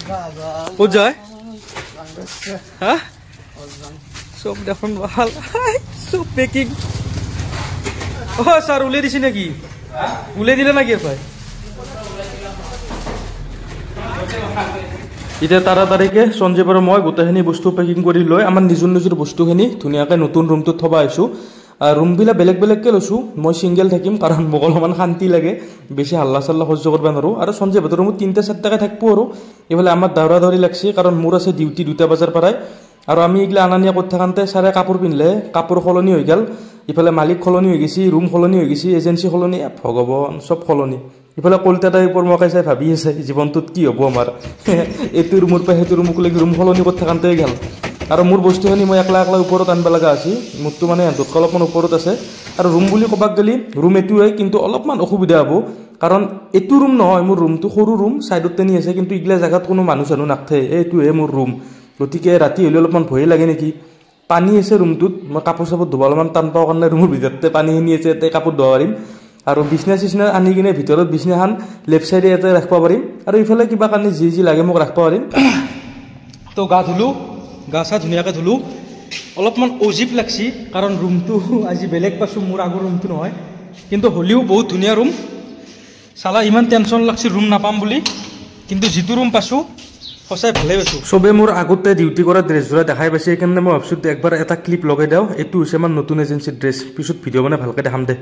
ক'ত যায় হা চব দেখোন ভাল চব পেকিং ছাৰ উলিয়াই দিছে নেকি উলিয়াই দিলে নেকি এফাই এতিয়া তাড়াতাড়িকে সঞ্জীৱ আৰু মই গোটেইখিনি বস্তু পেকিং কৰি লৈ আমাৰ নিজৰ নিজৰ বস্তুখিনি ধুনীয়াকৈ নতুন ৰুমটোত থবা আহিছোঁ ৰুমবিলাক বেলেগ বেলেগকৈ লৈছোঁ মই ছিংগেল থাকিম কাৰণ মোক অলপমান শান্তি লাগে বেছি হাল্লা চাল্লা সহ্য কৰিব নোৱাৰোঁ আৰু সঞ্জীৱ হঁতৰ ৰুমত 3-4টাকৈ থাকিব আৰু এইফালে আমাৰ দৌৰা দৌৰি লাগছে কাৰণ মোৰ আছে ডিউটি 2টা বজাৰ পৰাই আৰু আমি এইগিলা আনা নিয়া কৰি থাকোঁতে ছাৰে কাপোৰ পিন্ধিলে কাপোৰ সলনি হৈ গ'ল ইফালে মালিক সলনি হৈ গৈছে ৰুম সলনি হৈ গৈছে এজেঞ্চি সলনি ভগৱান চব সলনি ইফালে কলকাতাৰ ওপৰ মকাই চাই ভাবি আছে জীৱনটোত কি হ'ব আমাৰ এইটো ৰুমৰ পৰা সেইটো ৰুমক লাগি ৰুম সলনি কৰি থাকোঁতে গ'ল আৰু মোৰ বস্তুখিনি মই একলা ওপৰত আনিব লগা আছিল মোৰতো মানে সিহঁতকৈ অলপমান ওপৰত আছে আৰু ৰুম বুলি ক'বাক গ'লে ৰুম এইটোৱে কিন্তু অলপমান অসুবিধা হ'ব কাৰণ এইটো ৰুম নহয় মোৰ ৰুমটো সৰু ৰুম ছাইডত টানি আছে কিন্তু এইগিলা জেগাত কোনো মানুহ চানুহ নাথাকে এইটোহে মোৰ ৰুম গতিকে ৰাতি হ'লে অলপমান ভয়ে লাগে নেকি পানী আছে ৰুমটোত মই কাপোৰ চাপোৰ ধুব অলপমান টান পাওঁ কাৰণে ৰুমৰ ভিতৰতে পানীখিনি আছে ইয়াতে কাপোৰ ধুব পাৰিম আৰু বিছনা চিছনা আনি কিনে ভিতৰত বিছনাখন লেফ্ট চাইডে ইয়াতে ৰাখিব পাৰিম আৰু ইফালে কিবা কাৰণে যি লাগে মোক ৰাখিব পাৰিম তো গা ধুলোঁ গা চা ধুনীয়াকৈ ধুলোঁ অলপমান অজীৱ লাগছি কাৰণ ৰুমটো আজি বেলেগ পাইছোঁ মোৰ আগৰ ৰুমটো নহয় কিন্তু হ'লেও বহুত ধুনীয়া ৰুম চালা ইমান টেনশ্যন লাগছি ৰুম নাপাম বুলি কিন্তু যিটো ৰুম পাইছোঁ সঁচাই ভালে পাইছোঁ চবে মোৰ আগতে ডিউটি কৰা ড্ৰেছযোৰা দেখাই পাইছে সেইকাৰণে মই ভাবিছোঁ একবাৰ এটা ক্লিপ লগাই দিওঁ এইটো হৈছে আমাৰ নতুন এজেঞ্চিৰ ড্ৰেছ পিছত ভিডিঅ' মানে ভালকৈ দেখাম দে